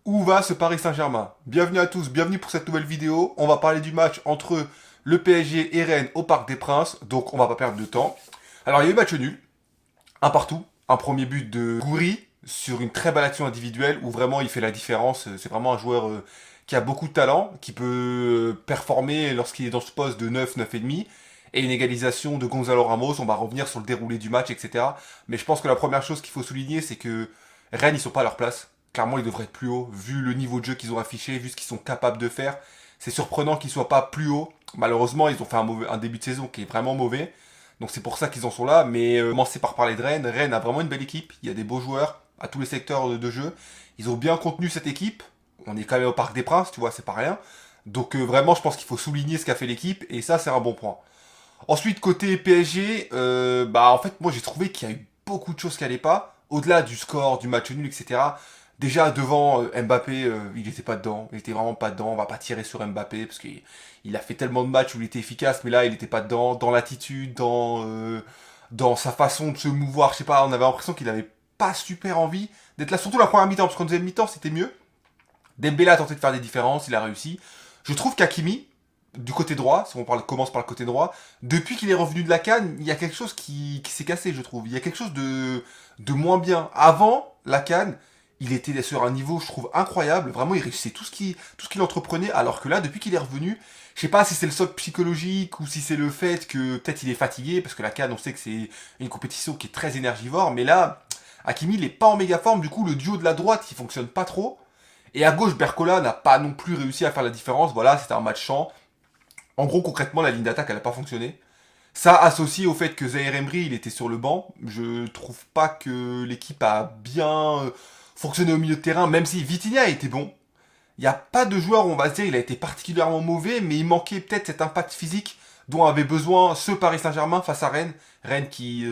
Où va ce Paris Saint-Germain? Bienvenue à tous, bienvenue pour cette nouvelle vidéo. On va parler du match entre le PSG et Rennes au Parc des Princes, donc on va pas perdre de temps. Alors il y a eu match nul, un partout, un premier but de Gouiri sur une très belle action individuelle où vraiment il fait la différence. C'est vraiment un joueur qui a beaucoup de talent, qui peut performer lorsqu'il est dans ce poste de 9, 9,5. Et une égalisation de Gonzalo Ramos, on va revenir sur le déroulé du match, etc. Mais je pense que la première chose qu'il faut souligner, c'est que Rennes, ils sont pas à leur place. Clairement, ils devraient être plus haut, vu le niveau de jeu qu'ils ont affiché, vu ce qu'ils sont capables de faire. C'est surprenant qu'ils soient pas plus haut. Malheureusement, ils ont fait un début de saison qui est vraiment mauvais. Donc c'est pour ça qu'ils en sont là. Mais commencer par parler de Rennes. Rennes a vraiment une belle équipe. Il y a des beaux joueurs à tous les secteurs de jeu. Ils ont bien contenu cette équipe. On est quand même au Parc des Princes, tu vois, c'est pas rien. Donc vraiment, je pense qu'il faut souligner ce qu'a fait l'équipe. Et ça, c'est un bon point. Ensuite, côté PSG, en fait, moi j'ai trouvé qu'il y a eu beaucoup de choses qui allaient pas. Au-delà du score, du match nul, etc. Déjà, devant Mbappé, il était pas dedans. Il était vraiment pas dedans. On va pas tirer sur Mbappé parce qu'il a fait tellement de matchs où il était efficace, mais là, il était pas dedans. Dans l'attitude, dans sa façon de se mouvoir, je sais pas, on avait l'impression qu'il avait pas super envie d'être là. Surtout la première mi-temps, parce qu'en deuxième mi-temps, c'était mieux. Dembélé a tenté de faire des différences, il a réussi. Je trouve qu'Hakimi, du côté droit, si on commence par le côté droit, depuis qu'il est revenu de la CAN, il y a quelque chose qui s'est cassé, je trouve. Il y a quelque chose de moins bien. Avant la CAN, il était sur un niveau, je trouve, incroyable. Vraiment, il réussissait tout ce qu'il entreprenait, alors que là, depuis qu'il est revenu, je sais pas si c'est le choc psychologique ou si c'est le fait que peut-être il est fatigué, parce que la CAN, on sait que c'est une compétition qui est très énergivore, mais là, Hakimi, il est pas en méga forme, du coup, le duo de la droite, il fonctionne pas trop. Et à gauche, Bercola n'a pas non plus réussi à faire la différence. Voilà, c'était un match champ. En gros, concrètement, la ligne d'attaque, elle n'a pas fonctionné. Ça, associé au fait que Zaire Emery, il était sur le banc, je trouve pas que l'équipe a bien fonctionné au milieu de terrain, même si Vitinha était bon. Il n'y a pas de joueur où on va se dire il a été particulièrement mauvais, mais il manquait peut-être cet impact physique dont avait besoin ce Paris Saint-Germain face à Rennes. Rennes qui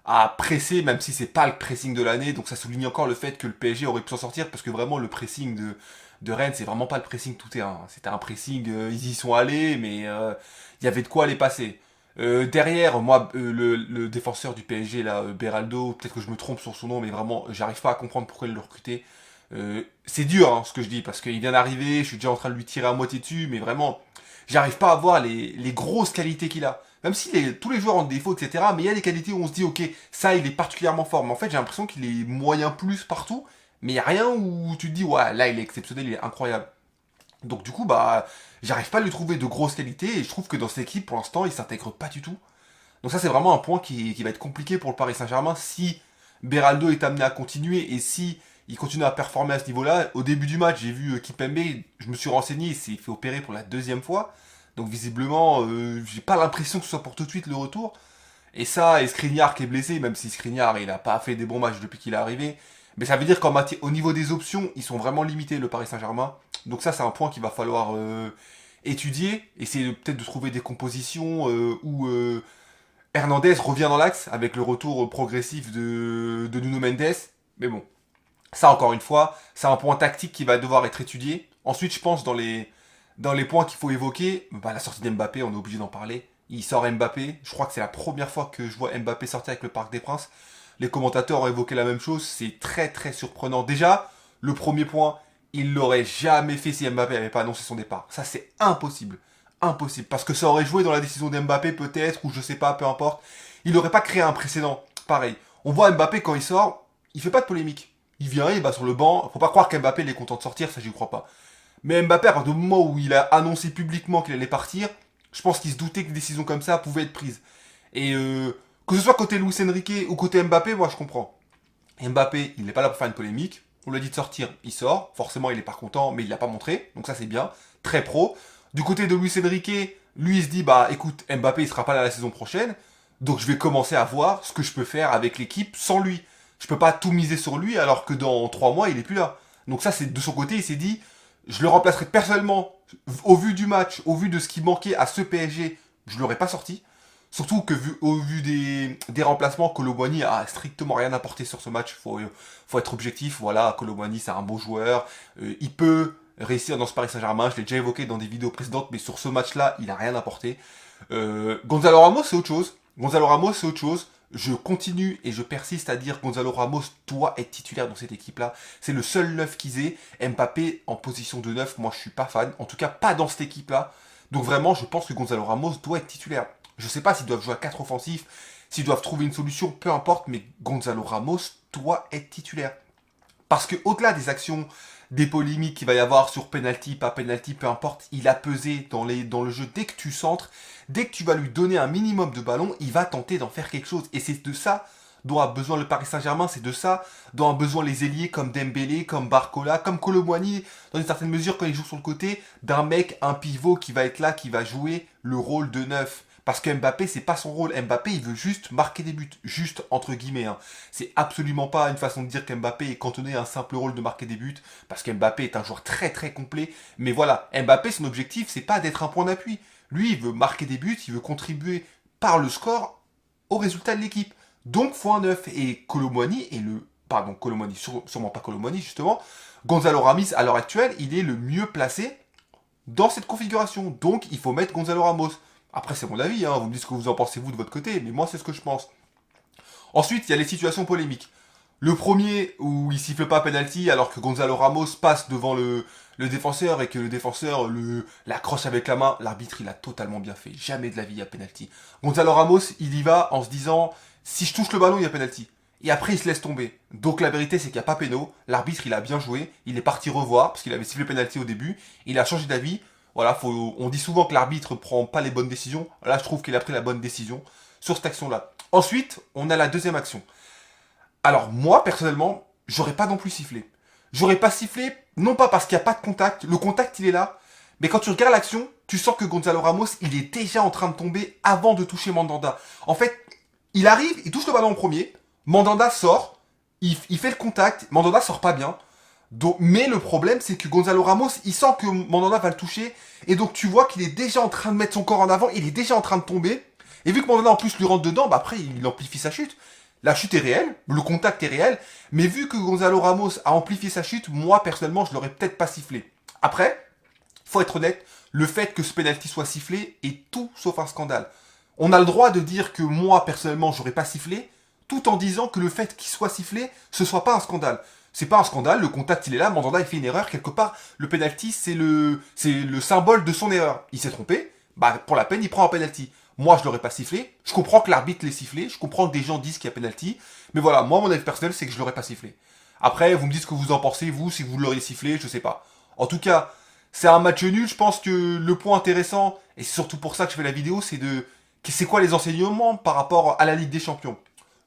a pressé, même si c'est pas le pressing de l'année, donc ça souligne encore le fait que le PSG aurait pu s'en sortir, parce que vraiment le pressing de Rennes, c'est vraiment pas le pressing tout terrain. C'était un pressing, ils y sont allés, mais il y avait de quoi aller passer. Derrière, moi, le défenseur du PSG, là, Beraldo, peut-être que je me trompe sur son nom, mais vraiment, j'arrive pas à comprendre pourquoi il le recruté. C'est dur, hein, ce que je dis, parce qu'il vient d'arriver, je suis déjà en train de lui tirer à moitié dessus, mais vraiment, j'arrive pas à voir les grosses qualités qu'il a. Même si tous les joueurs ont des défauts, etc., mais il y a des qualités où on se dit, ok, ça, il est particulièrement fort. Mais en fait, j'ai l'impression qu'il est moyen plus partout, mais il y a rien où tu te dis, ouais, là, il est exceptionnel, il est incroyable. Donc du coup, j'arrive pas à lui trouver de grosses qualités, et je trouve que dans cette équipe, pour l'instant, il s'intègre pas du tout. Donc ça, c'est vraiment un point qui va être compliqué pour le Paris Saint-Germain si Beraldo est amené à continuer et si il continue à performer à ce niveau-là. Au début du match, j'ai vu Kipembe, je me suis renseigné, il s'est fait opérer pour la deuxième fois. Donc visiblement, j'ai pas l'impression que ce soit pour tout de suite le retour. Et ça, et Skriniar qui est blessé, même si Skriniar il a pas fait des bons matchs depuis qu'il est arrivé. Mais ça veut dire qu'au niveau des options, ils sont vraiment limités, le Paris Saint-Germain. Donc ça, c'est un point qu'il va falloir étudier. Essayer peut-être de trouver des compositions où Hernandez revient dans l'axe avec le retour progressif de Nuno Mendes. Mais bon, ça encore une fois, c'est un point tactique qui va devoir être étudié. Ensuite, je pense dans les points qu'il faut évoquer, la sortie d'Mbappé, on est obligé d'en parler. Il sort Mbappé, je crois que c'est la première fois que je vois Mbappé sortir avec le Parc des Princes. Les commentateurs ont évoqué la même chose, c'est très très surprenant. Déjà, le premier point, il l'aurait jamais fait si Mbappé n'avait pas annoncé son départ. Ça, c'est impossible. Impossible. Parce que ça aurait joué dans la décision d'Mbappé peut-être, ou je sais pas, peu importe. Il n'aurait pas créé un précédent. Pareil. On voit Mbappé quand il sort, il fait pas de polémique. Il vient, il va sur le banc. Faut pas croire qu'Mbappé il est content de sortir, ça j'y crois pas. Mais Mbappé, à partir du moment où il a annoncé publiquement qu'il allait partir, je pense qu'il se doutait que des décisions comme ça pouvaient être prises. Et que ce soit côté Luis Enrique ou côté Mbappé, moi je comprends. Mbappé, il n'est pas là pour faire une polémique. On lui a dit de sortir, il sort. Forcément, il est pas content, mais il l'a pas montré. Donc ça, c'est bien. Très pro. Du côté de Luis Enrique, lui, il se dit, écoute, Mbappé, il sera pas là la saison prochaine. Donc je vais commencer à voir ce que je peux faire avec l'équipe sans lui. Je peux pas tout miser sur lui alors que dans 3 mois, il est plus là. Donc ça, c'est de son côté, il s'est dit, je le remplacerai personnellement au vu du match, au vu de ce qui manquait à ce PSG, je l'aurais pas sorti. Surtout que au vu des remplacements, Colomboigny a strictement rien apporté sur ce match. Faut être objectif. Voilà, Colomboigny c'est un bon joueur. Il peut réussir dans ce Paris Saint-Germain. Je l'ai déjà évoqué dans des vidéos précédentes, mais sur ce match-là, il a rien apporté. Gonzalo Ramos c'est autre chose. Gonzalo Ramos c'est autre chose. je continue et je persiste à dire Gonzalo Ramos doit être titulaire dans cette équipe-là. C'est le seul neuf qu'ils aient. Mbappé en position de neuf, moi je suis pas fan. En tout cas, pas dans cette équipe-là. Donc vraiment, je pense que Gonzalo Ramos doit être titulaire. Je sais pas s'ils doivent jouer à 4 offensifs, s'ils doivent trouver une solution, peu importe, mais Gonzalo Ramos doit être titulaire. Parce que au-delà des actions, des polémiques qu'il va y avoir sur penalty, pas penalty, peu importe, il a pesé dans le jeu. Dès que tu centres, dès que tu vas lui donner un minimum de ballon, il va tenter d'en faire quelque chose. Et c'est de ça dont a besoin le Paris Saint-Germain, c'est de ça dont a besoin les ailiers comme Dembélé, comme Barcola, comme Kolo Muani, dans une certaine mesure quand il joue sur le côté, d'un mec, un pivot qui va être là, qui va jouer le rôle de neuf. Parce que Mbappé, c'est pas son rôle. Mbappé, il veut juste marquer des buts. Juste, entre guillemets. Hein. C'est absolument pas une façon de dire qu'Mbappé est cantonné à un simple rôle de marquer des buts. Parce qu'Mbappé est un joueur très très complet. Mais voilà, Mbappé, son objectif, c'est pas d'être un point d'appui. Lui, il veut marquer des buts, il veut contribuer par le score au résultat de l'équipe. Donc, faut un neuf. Et Kolo Muani est le... Pardon, Kolo Muani, sûrement pas Kolo Muani, justement. Gonzalo Ramos, à l'heure actuelle, il est le mieux placé dans cette configuration. Donc, il faut mettre Gonzalo Ramos. Après, c'est mon avis, hein. Vous me dites ce que vous en pensez vous de votre côté, mais moi, c'est ce que je pense. Ensuite, il y a les situations polémiques. Le premier, où il siffle pas penalty, alors que Gonzalo Ramos passe devant le défenseur, et que le défenseur l'accroche avec la main, l'arbitre, il a totalement bien fait. Jamais de la vie, il y a penalty. Gonzalo Ramos, il y va en se disant, si je touche le ballon, il y a penalty. Et après, il se laisse tomber. Donc la vérité, c'est qu'il n'y a pas péno. L'arbitre, il a bien joué. Il est parti revoir, parce qu'il avait sifflé penalty au début. Il a changé d'avis. Voilà, on dit souvent que l'arbitre prend pas les bonnes décisions. Là, je trouve qu'il a pris la bonne décision sur cette action-là. Ensuite, on a la deuxième action. Alors, moi, personnellement, j'aurais pas non plus sifflé. J'aurais pas sifflé, non pas parce qu'il n'y a pas de contact. Le contact, il est là. Mais quand tu regardes l'action, tu sens que Gonzalo Ramos, il est déjà en train de tomber avant de toucher Mandanda. En fait, il arrive, il touche le ballon en premier. Mandanda sort. Il fait le contact. Mandanda sort pas bien. Donc, mais le problème, c'est que Gonzalo Ramos, il sent que Mandanda va le toucher. Et donc, tu vois qu'il est déjà en train de mettre son corps en avant. Il est déjà en train de tomber. Et vu que Mandanda, en plus, lui rentre dedans, bah après, il amplifie sa chute. La chute est réelle. Le contact est réel. Mais vu que Gonzalo Ramos a amplifié sa chute, moi, personnellement, je l'aurais peut-être pas sifflé. Après, faut être honnête, le fait que ce penalty soit sifflé est tout sauf un scandale. On a le droit de dire que moi, personnellement, j'aurais pas sifflé, tout en disant que le fait qu'il soit sifflé, ce soit pas un scandale. C'est pas un scandale, le contact il est là, Mandanda il fait une erreur, quelque part, le penalty c'est le symbole de son erreur. Il s'est trompé, bah pour la peine il prend un penalty. Moi je l'aurais pas sifflé, je comprends que l'arbitre l'ait sifflé, je comprends que des gens disent qu'il y a penalty, mais voilà, moi mon avis personnel c'est que je l'aurais pas sifflé. Après, vous me dites ce que vous en pensez, vous, si vous l'auriez sifflé, je sais pas. En tout cas, c'est un match nul, je pense que le point intéressant, et c'est surtout pour ça que je fais la vidéo, c'est quoi les enseignements par rapport à la Ligue des Champions.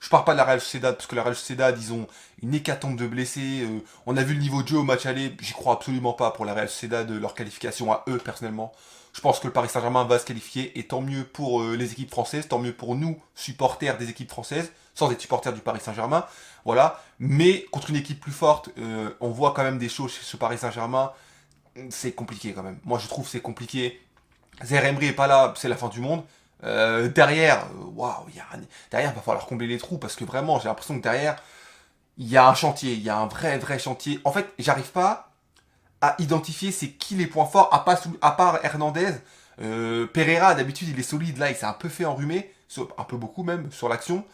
Je parle pas de la Real Sociedad, parce que la Real Sociedad, ils ont une hécatombe de blessés. On a vu le niveau de jeu au match aller, j'y crois absolument pas pour la Real Sociedad, leur qualification à eux, personnellement. Je pense que le Paris Saint-Germain va se qualifier, et tant mieux pour les équipes françaises, tant mieux pour nous, supporters des équipes françaises, sans être supporters du Paris Saint-Germain, voilà. Mais contre une équipe plus forte, on voit quand même des choses chez ce Paris Saint-Germain, c'est compliqué quand même. Moi je trouve que c'est compliqué. Zaire Emery est pas là, c'est la fin du monde. Derrière, waouh, derrière, il va falloir combler les trous parce que vraiment, j'ai l'impression que derrière, il y a un chantier, il y a un vrai chantier. En fait, j'arrive pas à identifier c'est qui les points forts, à part Hernandez. Pereira, d'habitude, il est solide, là, il s'est un peu fait enrhumer, un peu beaucoup même, sur l'action.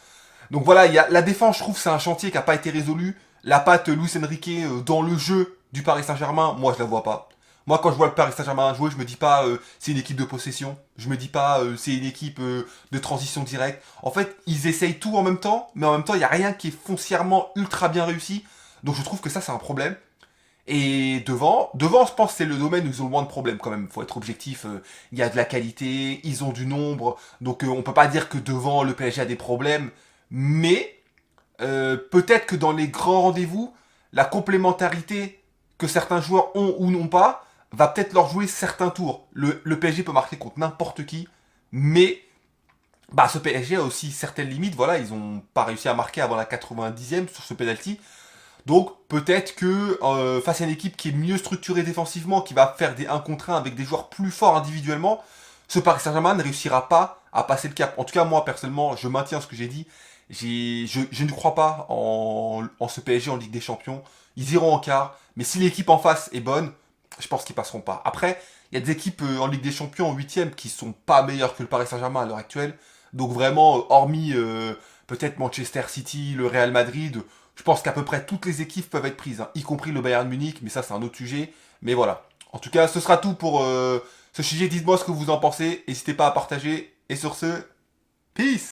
Donc voilà, il y a la défense, je trouve, c'est un chantier qui n'a pas été résolu. La patte Luis Enrique dans le jeu du Paris Saint-Germain, moi, je la vois pas. Moi, quand je vois le Paris Saint-Germain jouer, je me dis pas c'est une équipe de possession. Je me dis pas c'est une équipe de transition directe. En fait, ils essayent tout en même temps, mais en même temps, il n'y a rien qui est foncièrement ultra bien réussi. Donc je trouve que ça, c'est un problème. Et devant, je pense que c'est le domaine où ils ont le moins de problèmes quand même. Faut être objectif. Il y a de la qualité, ils ont du nombre. Donc on peut pas dire que devant, le PSG a des problèmes. Mais peut-être que dans les grands rendez-vous, la complémentarité que certains joueurs ont ou n'ont pas va peut-être leur jouer certains tours. Le PSG peut marquer contre n'importe qui, mais bah, ce PSG a aussi certaines limites. Voilà, ils n'ont pas réussi à marquer avant la 90e sur ce penalty. Donc peut-être que face à une équipe qui est mieux structurée défensivement, qui va faire des 1 contre 1 avec des joueurs plus forts individuellement, ce Paris Saint-Germain ne réussira pas à passer le cap. En tout cas, moi personnellement, je maintiens ce que j'ai dit. Je ne crois pas en ce PSG en Ligue des Champions. Ils iront en quart, mais si l'équipe en face est bonne, je pense qu'ils passeront pas. Après, il y a des équipes en Ligue des Champions en 8e qui sont pas meilleures que le Paris Saint-Germain à l'heure actuelle. Donc vraiment, hormis peut-être Manchester City, le Real Madrid. Je pense qu'à peu près toutes les équipes peuvent être prises, hein, y compris le Bayern Munich, mais ça c'est un autre sujet. Mais voilà. En tout cas, ce sera tout pour ce sujet. Dites-moi ce que vous en pensez. N'hésitez pas à partager. Et sur ce, peace!